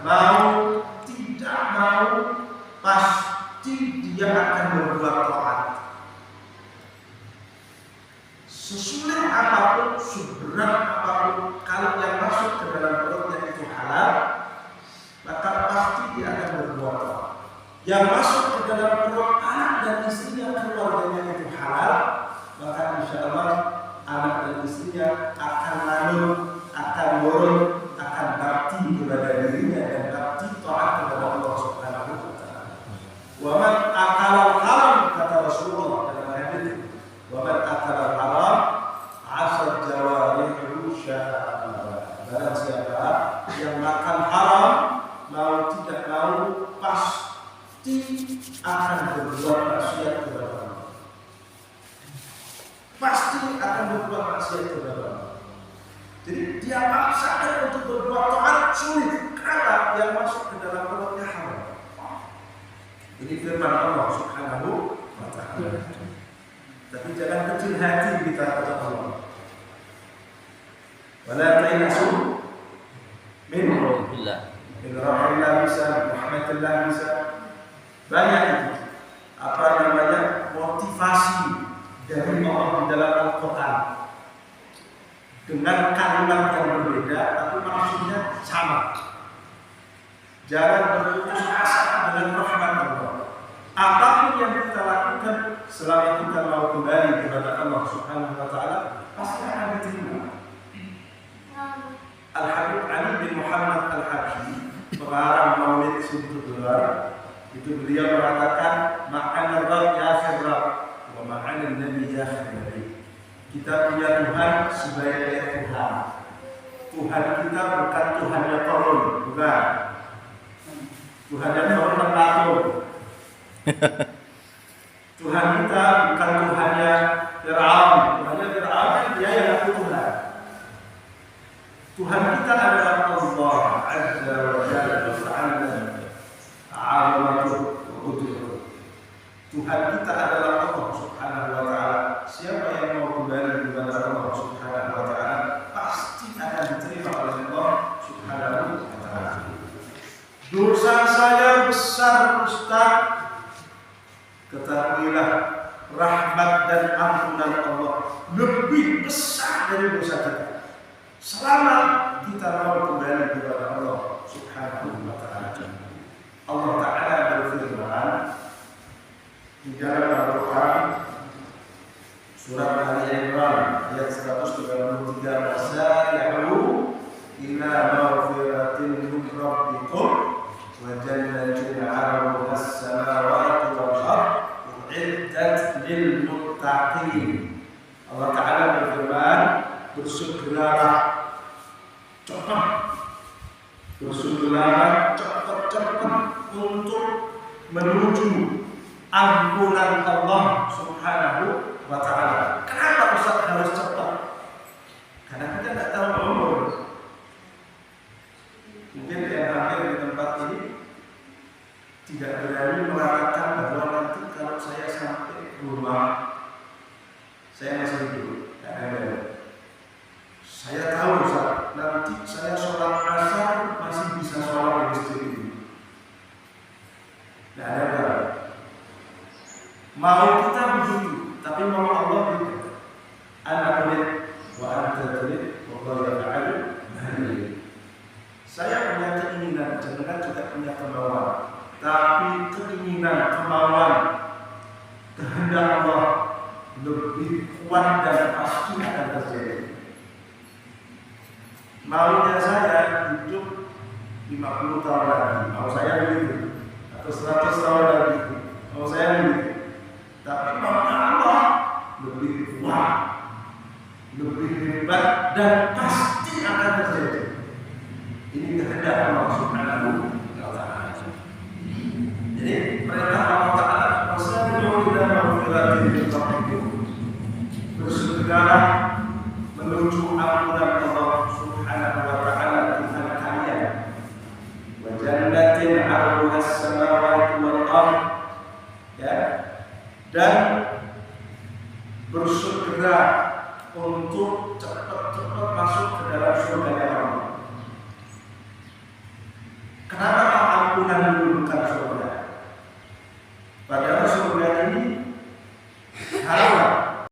mau tidak mau pasti dia akan berbuat taat. Sesulit apapun, seberat apapun, kalau yang masuk ke dalam perutnya itu halal, maka pasti dia akan berbuat taat. Yang masuk ke dalam perut anak dan istrinya, keluarganya itu halal, maka insya Allah anak dan istrinya akan manut, akan nurut, akan bakti kepada dirinya dan bakti taat kepada Allah Subhanahu wa taala. Wa man akala haram, kata Rasulullah dalam hadis, wa man akala haram asad jawarihu syahada. Barang siapa yang makan haram, mau tidak mau pasti akan berbuat maksiat kepada Allah. Pasti akan berbuat maksiat kepada Allah. Jadi dia paksakan untuk berbuat taat sulit karena yang masuk ke dalam perutnya haram. Ini firman Allah Subhanahu wa taala. Tapi jangan kecil hati kita kepada Allah. Wala ta'inasu min rahmatillah bisa, rahmatillah bisa. Banyak itu apa namanya motivasi dari Allah di dalam Al-Quran dengan kalimat yang berbeda tapi maksudnya sama. Jangan berputus asa dengan rahmat Allah. Apapun yang kita lakukan selama kita mau kembali kepada Allah Subhanahu wa taala pasti akan diterima. Al-Habib Ali bin Muhammad Al-Habsyi, pengarang Maulid Sumtudular, itu beliau mengatakan ma'ana Rabb ya Rabb wa ma'ana Nabi ya Nabi. Kita punya Tuhan sebagai Tuhan. Tuhan kita bukan Tuhannya Korun, bukan. Tuhannya Korun dan Platon. Tuhan kita bukan Tuhannya Fir'aun. Tuhannya Fir'aun dia yang aku Tuhan. Tuhan kita adalah Allah Azza wa Jalla Ta'ala. Tuhan kita adalah Allah Subhanahu wa taala. Siapa yang mau kembali kepada Allah Subhanahu wa taala pasti akan diterima oleh Allah Subhanahu wa taala. Dosa saya besar, Ustaz. Ketahuilah rahmat dan ampunan Allah lebih besar dari dosa kita. Selama kita mau kembali kepada Allah Subhanahu wa taala. Allah Ta'ala berfirman di dalam Al-Quran surat Ali Imran ayat 193, "Wasari'u ila maghfiratin min rabbikum wa jannatin 'arduha as-samawati wal ardh u'iddat lil muttaqin." Allah Ta'ala berfirman, bersegeralah cepat, bersegeralah cepat untuk menuju ampunan Allah Subhanahu wa taala. Kenapa Ustaz harus cepat? Karena kita tidak tahu umur. Mungkin yang hadir di tempat ini tidak berani mengatakan bahwa nanti kalau saya sampai ke rumah saya masih hidup. Saya tahu Ustaz, nanti saya sholat asar masih bisa sholat di masjid ini. Tidak ada. Mau kita begitu, tapi mau Allah begitu. Ana urid wa anta turid wa Allah yaf'alu ma yurid. Saya punya keinginan, jenengan juga punya kemauan. Tapi keinginan, kemauan, kehendak Allah lebih kuat dan pasti akan terjadi. Maunya saya hidup 50 tahun lagi, mau saya begitu, atau 100 tahun lagi, mau saya begitu. Tapi maunya Allah lebih kuat, lebih hebat dan pasti akan terjadi. Ini kehendak Allah Subhanahu wa taala. Jadi perintah Allah Ta'ala, "Wasari'u ila maghfiratin min rabbikum." Bersegeralah menuju ampunan Allah Subhanahu wa taala, Tuhan kalian. Wa jannatin 'arduha as-samawati wal ardh. Ya. Dan bersegera untuk cepat-cepat masuk ke dalam surga Allah. Kenapa ampunan dulu bukan